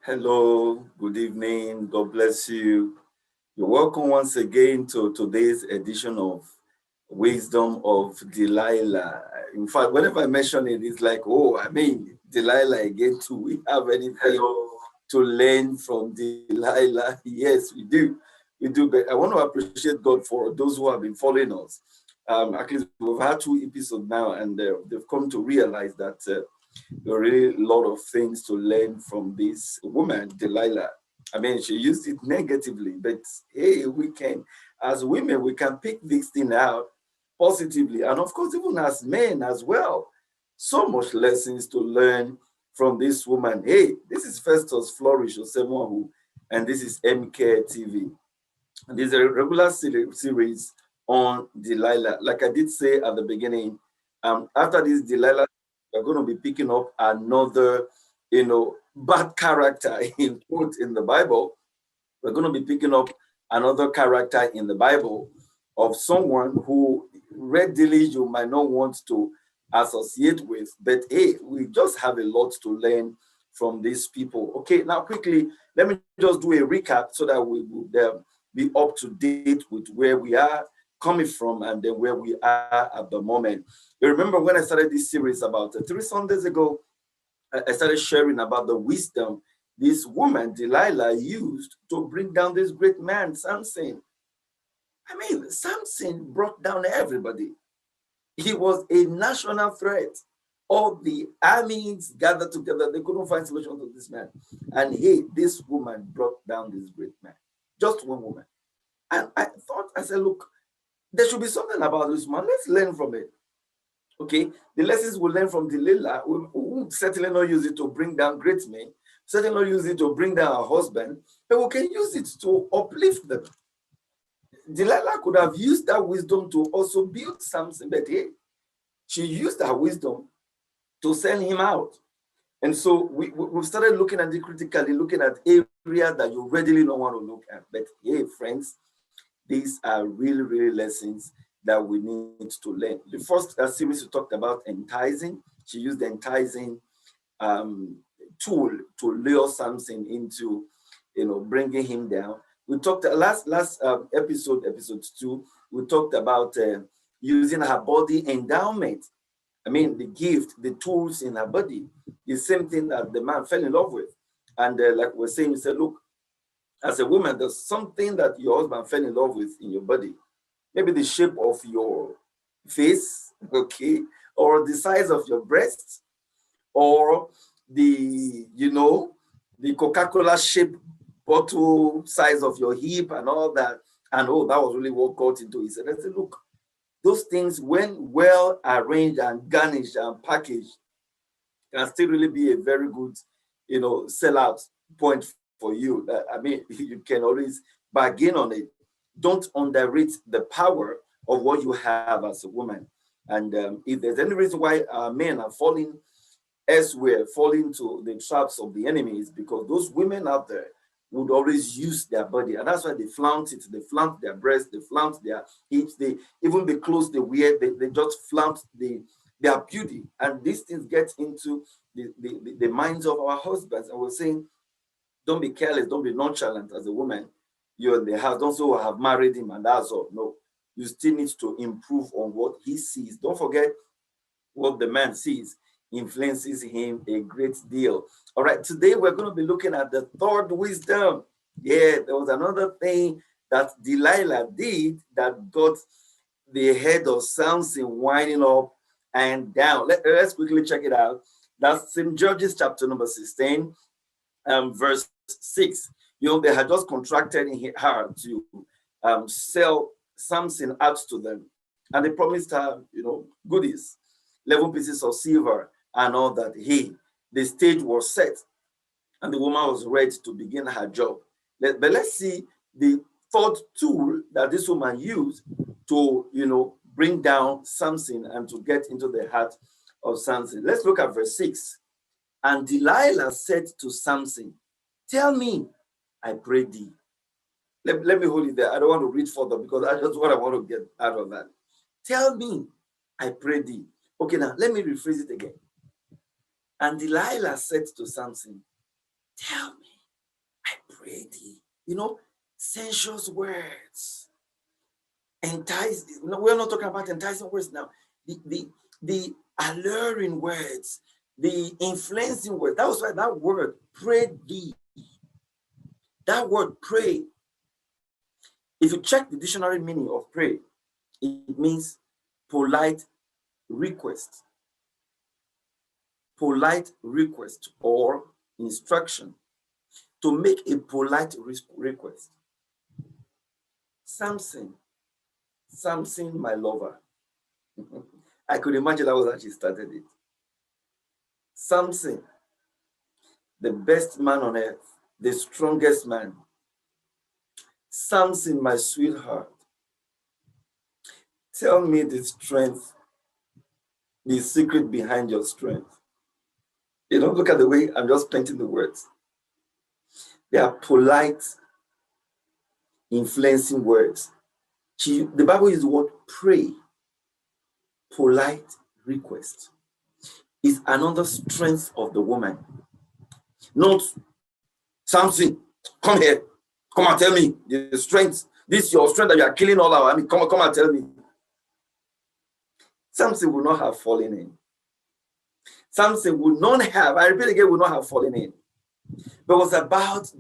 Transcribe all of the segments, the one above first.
Hello, good evening. God bless you. You're welcome once again to today's edition of Wisdom of Delilah. In fact, whenever I mention it, it's like, oh, Delilah again. Do we have anything to learn from Delilah? Yes, we do. We do. But I want to appreciate God for those who have been following us. At least we've had 2 episodes now, and they've come to realize that. There are really a lot of things to learn from this woman, Delilah. She used it negatively, but hey, as women, we can pick this thing out positively. And of course, even as men as well. So much lessons to learn from this woman. Hey, this is Festus Flourish Osemuahu, and this is MCare TV. And this is a regular series on Delilah. Like I did say at the beginning, after this Delilah, we're going to be picking up another, bad character in the Bible. We're going to be picking up another character in the Bible of someone who readily you might not want to associate with, but hey, we just have a lot to learn from these people. Okay, now quickly, let me just do a recap so that we will be up to date with where we are coming from and then where we are at the moment. You remember when I started this series about 3 Sundays ago, I started sharing about the wisdom this woman, Delilah, used to bring down this great man, Samson. Samson brought down everybody. He was a national threat. All the armies gathered together. They couldn't find solution to this man. And hey, this woman brought down this great man. Just one woman. And I said, look, there should be something about this man. Let's learn from it. Okay, the lessons we learn from Delilah, we will certainly not use it to bring down great men, certainly not use it to bring down our husband, but we can use it to uplift them. Delilah could have used that wisdom to also build Samson, but hey, she used her wisdom to send him out. And so we've started looking at it critically, looking at areas that you readily don't want to look at. But hey, friends, these are really, really lessons that we need to learn. The first series we talked about enticing. She used the enticing tool to lure Samson into, bringing him down. We talked last episode 2. We talked about using her body endowment. The gift, the tools in her body, the same thing that the man fell in love with. And like we're saying, we said, look, as a woman, there's something that your husband fell in love with in your body. Maybe the shape of your face, okay, or the size of your breast, or the Coca-Cola shaped bottle size of your hip and all that. And oh, that was really what got into it. And I said, look, those things, when well arranged and garnished and packaged, can still really be a very good, sellout point for you. You can always bargain on it. Don't underrate the power of what you have as a woman. And if there's any reason why men are falling elsewhere, falling to the traps of the enemy, is because those women out there would always use their body. And that's why they flaunt it. They flaunt their breasts, they flaunt their hips, even the clothes they wear, they just flaunt their beauty. And these things get into the minds of our husbands. And we're saying, don't be careless, don't be nonchalant as a woman. You're in the house, don't say, oh, I have married him and that's all. No, you still need to improve on what he sees. Don't forget what the man sees influences him a great deal. All right, today we're going to be looking at the third wisdom. Yeah, there was another thing that Delilah did that got the head of Samson winding up and down. Let's quickly check it out. That's in Judges chapter number 16, verse 6. They had just contracted in her to sell Samson out to them. And they promised her, goodies, 11 pieces of silver and all that. Hey, the stage was set and the woman was ready to begin her job. But let's see the third tool that this woman used to, bring down Samson and to get into the heart of Samson. Let's look at verse 6. And Delilah said to Samson, tell me, I pray thee. Let me hold it there. I don't want to read further because that's just what I want to get out of that. Tell me, I pray thee. Okay, now let me rephrase it again. And Delilah said to Samson, tell me, sensuous words, enticing. We're not talking about enticing words now. The alluring words, the influencing words. That was why that word, pray thee. That word, pray. If you check the dictionary meaning of pray, it means polite request. Polite request or instruction. To make a polite request. Samson, my lover. I could imagine that was how she started it. Samson, the best man on earth, the strongest man. Samson, my sweetheart. Tell me the strength, the secret behind your strength. Look at the way I'm just painting the words. They are polite, influencing words. The Bible uses the word pray, polite request. Is another strength of the woman. Not, Samson, come here. Come and tell me the strength. This is your strength that you are killing all our. Come and tell me. Samson would not have fallen in. Samson would not have, I repeat again, would not have fallen in. But it was about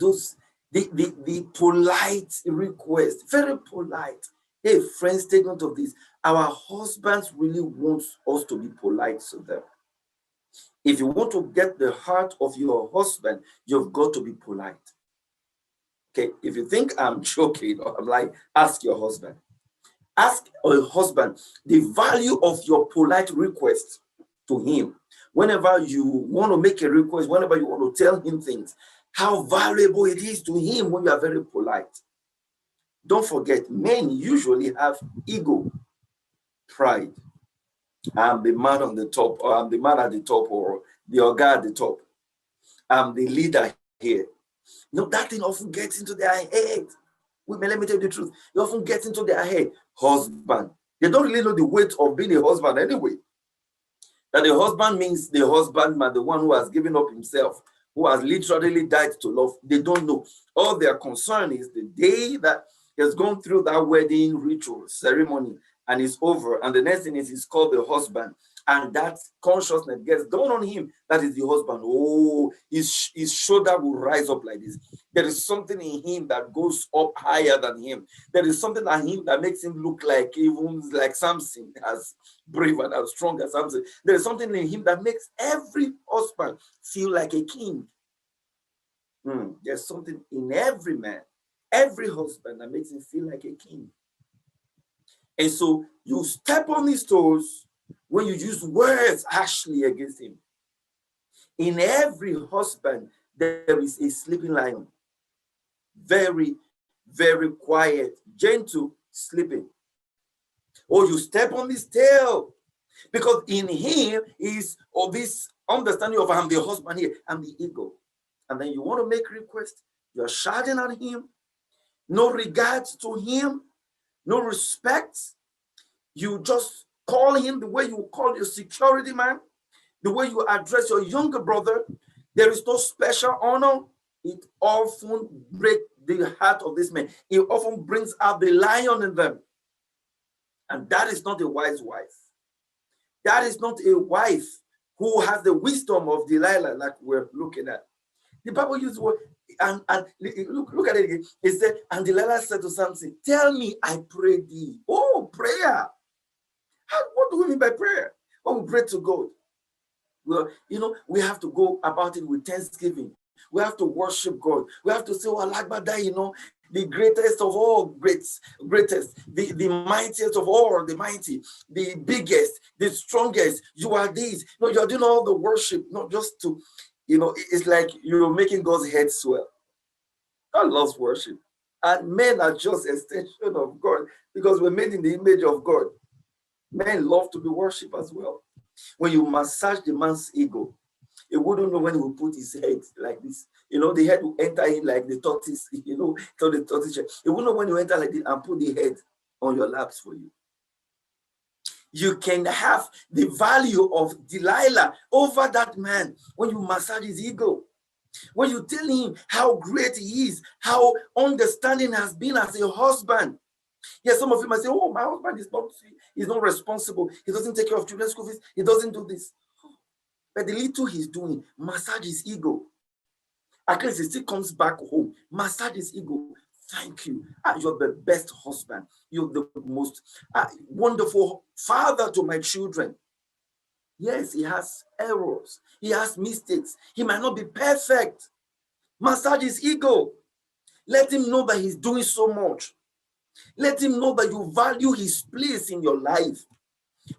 the polite request, very polite. Hey, friends, take note of this. Our husbands really want us to be polite to them. If you want to get the heart of your husband, you've got to be polite. Okay, if you think I'm joking or I'm lying, ask your husband. Ask your husband the value of your polite request to him. Whenever you want to make a request, whenever you want to tell him things, how valuable it is to him when you are very polite. Don't forget, men usually have ego, pride. I'm the man on the top, or I'm the man at the top, or the Oga at the top. I'm the leader here. That thing often gets into their head. Women, let me tell you the truth. It often gets into their head. Husband. They don't really know the weight of being a husband anyway. That the husband means the husbandman, the one who has given up himself, who has literally died to love. They don't know. All their concern is the day that he has gone through that wedding ritual ceremony and it's over. And the next thing is he's called the husband. And that consciousness gets dawned on him. That is the husband. Oh, his shoulder will rise up like this. There is something in him that goes up higher than him. There is something in him that makes him look like even like Samson, as brave and as strong as Samson. There is something in him that makes every husband feel like a king. There's something in every man, every husband that makes him feel like a king. And so you step on his toes when you use words harshly against him. In every husband, there is a sleeping lion. Very, very quiet, gentle, sleeping. Or you step on his tail. Because in him is this understanding of I'm the husband here, I'm the ego. And then you want to make requests, you're shouting at him, no regard to him, no respect. You just call him the way you call your security man, the way you address your younger brother. There is no special honor. It often breaks the heart of this man. It often brings out the lion in them. And that is not a wise wife. That is not a wife who has the wisdom of Delilah like we're looking at. The Bible uses the word, and look at it again. It said, and Delilah said to Samson, tell me, I pray thee. Oh, prayer. What do we mean by prayer? When we pray to God, well, we have to go about it with thanksgiving. We have to worship God. We have to say, oh, Alagbada, the greatest of all greatest, the mightiest of all the mighty, the biggest, the strongest. You are these. No, you're doing all the worship, not just to, it's like you're making God's head swell. God loves worship. And men are just extension of God because we're made in the image of God. Men love to be worshipped as well. When you massage the man's ego, he wouldn't know when he will put his head like this. The head will enter in like the tortoise, so the tortoise. He wouldn't know when you enter like this and put the head on your laps for you. You can have the value of Delilah over that man when you massage his ego. When you tell him how great he is, how understanding has been as a husband. Yes, some of you might say, oh, my husband is not responsible. He doesn't take care of children's school fees. He doesn't do this. But the little he's doing, massage his ego. At least he still comes back home, massage his ego. Thank you. You're the best husband. You're the most wonderful father to my children. Yes, he has errors. He has mistakes. He might not be perfect. Massage his ego. Let him know that he's doing so much. Let him know that you value his place in your life.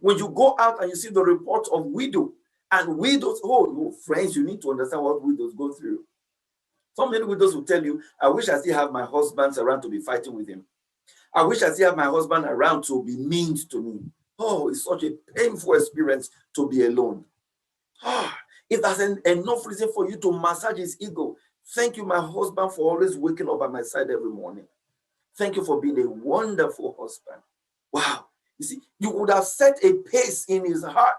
When you go out and you see the report of widow and widows, oh, friends, you need to understand what widows go through. So many widows will tell you, I wish I still have my husband around to be fighting with him. I wish I still have my husband around to be mean to me. Oh, it's such a painful experience to be alone. If that's enough reason for you to massage his ego, thank you, my husband, for always waking up by my side every morning. Thank you for being a wonderful husband. Wow. You see, you would have set a pace in his heart.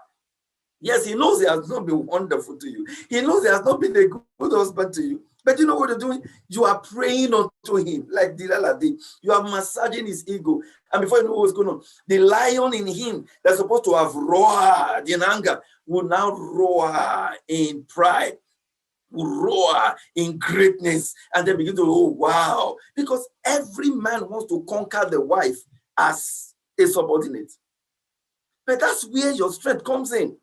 Yes, he knows he has not been wonderful to you. He knows he has not been a good husband to you. But you know what you're doing? You are praying unto him, like Delilah did. You are massaging his ego. And before you know what's going on, the lion in him that's supposed to have roared in anger will now roar in pride, will roar in greatness, and then begin to, oh, wow. Because every man wants to conquer the wife as a subordinate. But that's where your strength comes in.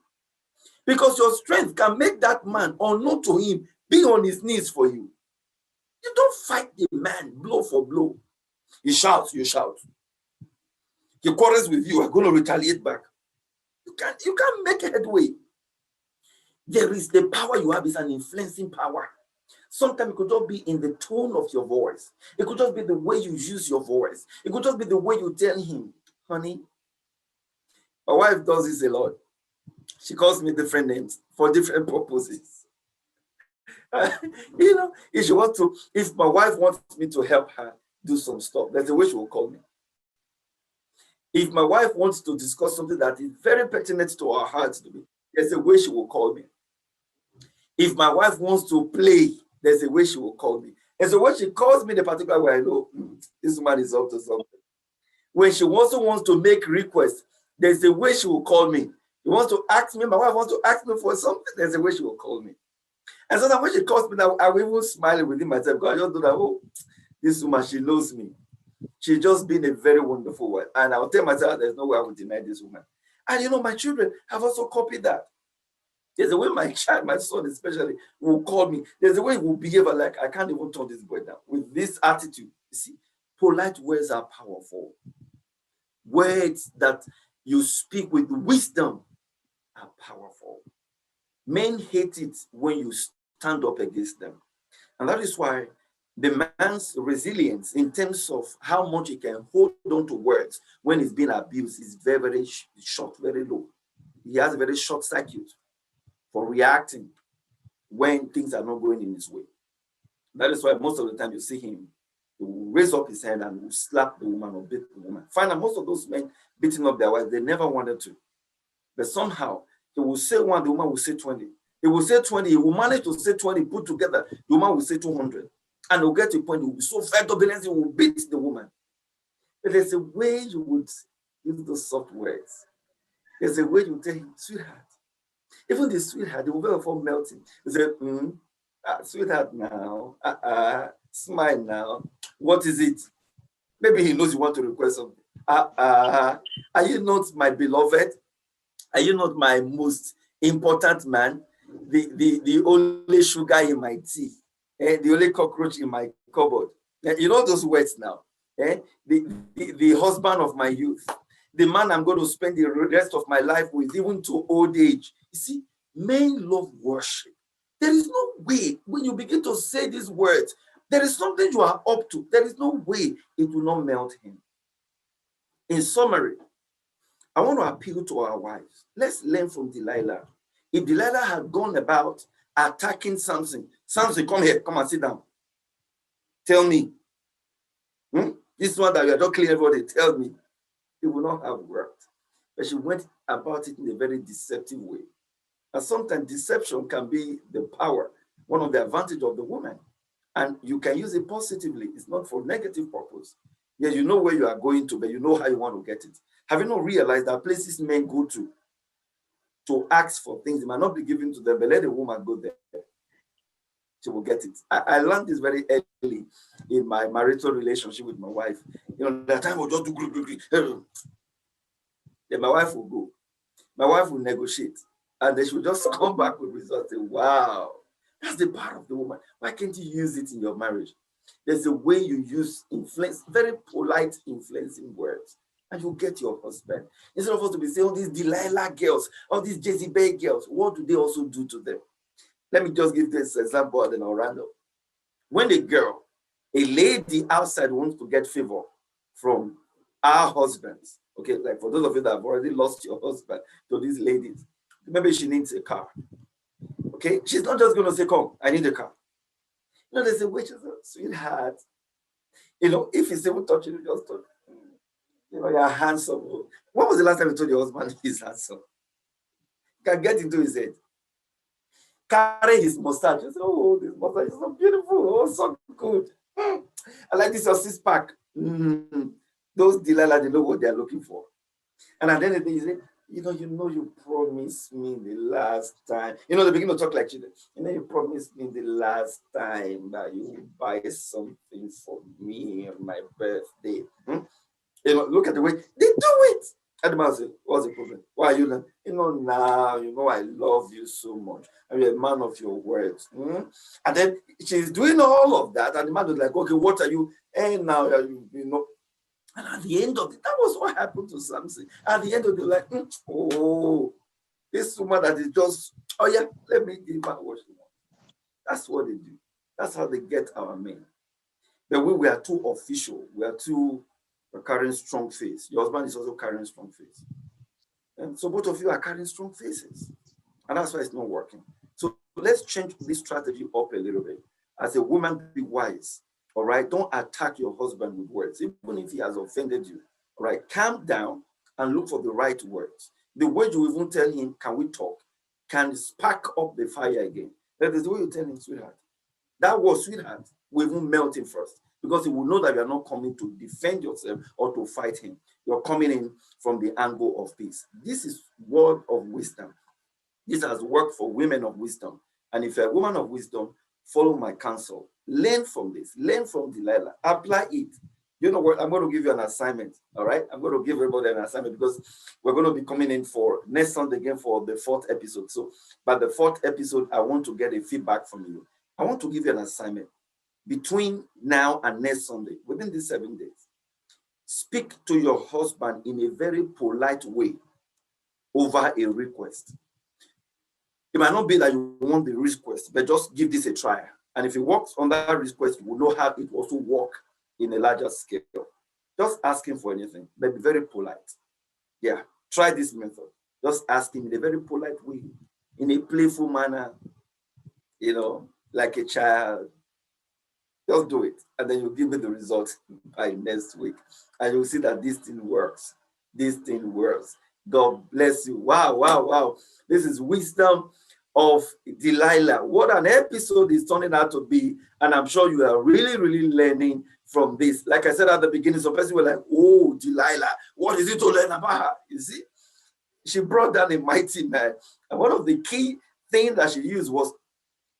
Because your strength can make that man, unknown to him, be on his knees for you. You don't fight the man blow for blow. He shouts, you shout. He quarrels with you, are going to retaliate back. You can't make headway. There is the power you have, is an influencing power. Sometimes it could just be in the tone of your voice. It could just be the way you use your voice. It could just be the way you tell him, honey, my wife does this a lot. She calls me different names for different purposes. If my wife wants me to help her do some stuff, there's a way she will call me. If my wife wants to discuss something that is very pertinent to our hearts to me, there's a way she will call me. If my wife wants to play, there's a way she will call me. And so when she calls me in a particular way, I know this woman is up to something. When she also wants to make requests, there's a way she will call me. She wants to ask me, my wife wants to ask me for something, there's a way she will call me. And so that when she calls me, now I will even smile within myself. God, I just do that, oh, this woman, she knows me. She's just been a very wonderful wife. And I'll tell myself, there's no way I will deny this woman. And my children have also copied that. There's a way my child, my son especially, will call me. There's a way he will behave like, I can't even turn this boy down. With this attitude, you see, polite words are powerful. Words that you speak with wisdom are powerful. Men hate it when you stand up against them. And that is why the man's resilience in terms of how much he can hold on to words when he's being abused is very, very short, very low. He has a very short circuit for reacting when things are not going in his way. That is why most of the time you see him, he will raise up his hand and will slap the woman or beat the woman. Find out most of those men beating up their wives, they never wanted to. But somehow, he will say one, the woman will say 20. He will say 20, he will manage to say 20 put together, the woman will say 200. And he'll get to a point, he will be so fed up, he will beat the woman. But there's a way you would use those soft words. There's a way you tell him, sweetheart. Even the sweetheart, they will very often melting. He say, sweetheart now, smile now. What is it? Maybe he knows you want to request something. Are you not my beloved? Are you not my most important man? The only sugar in my tea, the only cockroach in my cupboard. You know those words now. The husband of my youth, the man I'm going to spend the rest of my life with, even to old age. You see, men love worship. There is no way when you begin to say these words, there is something you are up to. There is no way it will not melt him. In summary, I want to appeal to our wives. Let's learn from Delilah. If Delilah had gone about attacking Samson, Samson, come here, come and sit down. Tell me. This one that you are not clear everybody, tell me. It will not have worked. But she went about it in a very deceptive way. And sometimes deception can be the power one of the advantage of the woman. And you can use it positively. It's not for negative purpose. Yes, you know where you are going to, but you know how you want to get it. Have you not realized that places men go to ask for things, it might not be given to them, but let the woman go there. She will get it. I learned this very early in my marital relationship with my wife. You know, that time will just do. Then my wife will go. My wife will negotiate. And then she'll just come back with results. Say, wow, that's the part of the woman. Why can't you use it in your marriage? There's a way you use influence, very polite influencing words, and you get your husband. Instead of us to be saying, all these Delilah girls, all these Jezebel girls, what do they also do to them? Let me just give this example and then I'll round up. When a lady outside wants to get favor from our husbands, okay, like for those of you that have already lost your husband to these ladies, maybe she needs a car, okay? She's not just going to say, come, I need a car. You know, there's a way, she's a sweetheart. You know, if he's even touching you, just touch. You know, you're handsome. When was the last time you told your husband he's handsome? You can get into his head. Carry his mustache. You say, oh, this mustache is so beautiful. Oh, so good. I like this, your six pack. Those Delilah, they know what they're looking for. And at the end of the day, you say, you promised me the last time. You know, they begin to talk like children. You promised me the last time that you would buy something for me on my birthday. You know, look at the way they do it. And the man said, what's the problem? Why are you not? Now, I love you so much. I'm a man of your words. And then she's doing all of that. And the man was like, okay, what are you? And now, And at the end of it, that was what happened to Samson. At the end of the like, this woman that is just, oh yeah, let me give her what she wants. That's what they do. That's how they get our men. But we are too official. We are too carrying strong face. Your husband is also carrying strong face. And so both of you are carrying strong faces. And that's why it's not working. So let's change this strategy up a little bit. As a woman, be wise. All right. Don't attack your husband with words, even if he has offended you. All right. Calm down and look for the right words. The word you even tell him, can we talk? Can spark up the fire again. That is the way you tell him, sweetheart. That word, sweetheart, will even melt him first, because he will know that you are not coming to defend yourself or to fight him. You're coming in from the angle of peace. This is word of wisdom. This has worked for women of wisdom. And if you're a woman of wisdom, follow my counsel. Learn from this. Learn from Delilah. Apply it. You know what? I'm going to give you an assignment. All right? I'm going to give everybody an assignment, because we're going to be coming in for next Sunday again for the 4th episode. So by the 4th episode, I want to get a feedback from you. I want to give you an assignment. Between now and next Sunday, within these 7 days, speak to your husband in a very polite way over a request. It might not be that you want the request, but just give this a try. And if it works on that request, you will know how it will also work in a larger scale. Just ask him for anything, but be very polite. Yeah, try this method. Just ask him in a very polite way, in a playful manner, like a child. Just do it, and then you'll give me the results by next week. And you'll see that this thing works. This thing works. God bless you. Wow. This is wisdom of Delilah. What an episode is turning out to be. And I'm sure you are really, really learning from this. Like I said at the beginning, some people were like, oh, Delilah, what is it to learn about her? You see, she brought down a mighty man. And one of the key things that she used was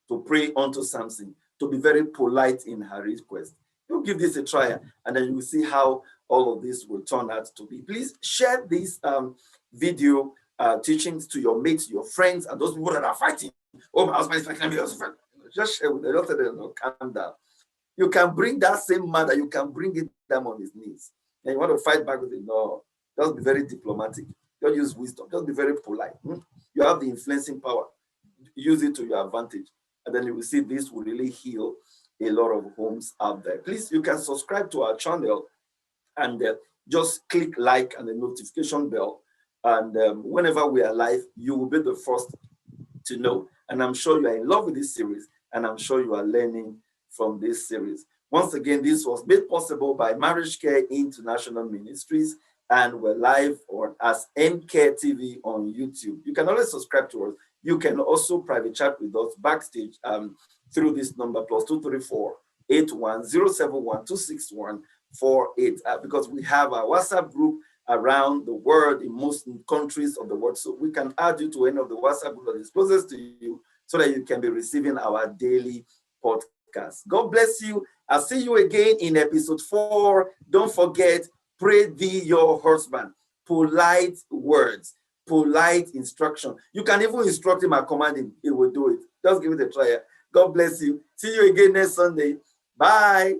to pray unto Samson, to be very polite in her request. You give this a try, and then you will see how all of this will turn out to be. Please share this video teachings to your mates, your friends, and those people that are fighting. Oh, my husband is fighting me. Also fighting. Just share with them. Don't tell them, no, calm down. You can bring that same man, that you can bring it down on his knees. And you want to fight back with him? No, just be very diplomatic. Don't use wisdom. Just be very polite. You have the influencing power. Use it to your advantage. And then you will see this will really heal a lot of homes out there. Please, you can subscribe to our channel and just click like and the notification bell. And whenever we are live, you will be the first to know. And I'm sure you are in love with this series, and I'm sure you are learning from this series. Once again, this was made possible by Marriage Care International Ministries, and we're live as MCare TV on YouTube. You can always subscribe to us. You can also private chat with us backstage through this number +234-81-071-261-48, because we have a WhatsApp group around the world in most countries of the world. So we can add you to any of the WhatsApp group that is closest to you so that you can be receiving our daily podcast. God bless you. I'll see you again in episode 4. Don't forget, pray thee your husband. Polite words, polite instruction. You can even instruct him and command him. He will do it. Just give it a try. God bless you. See you again next Sunday. Bye.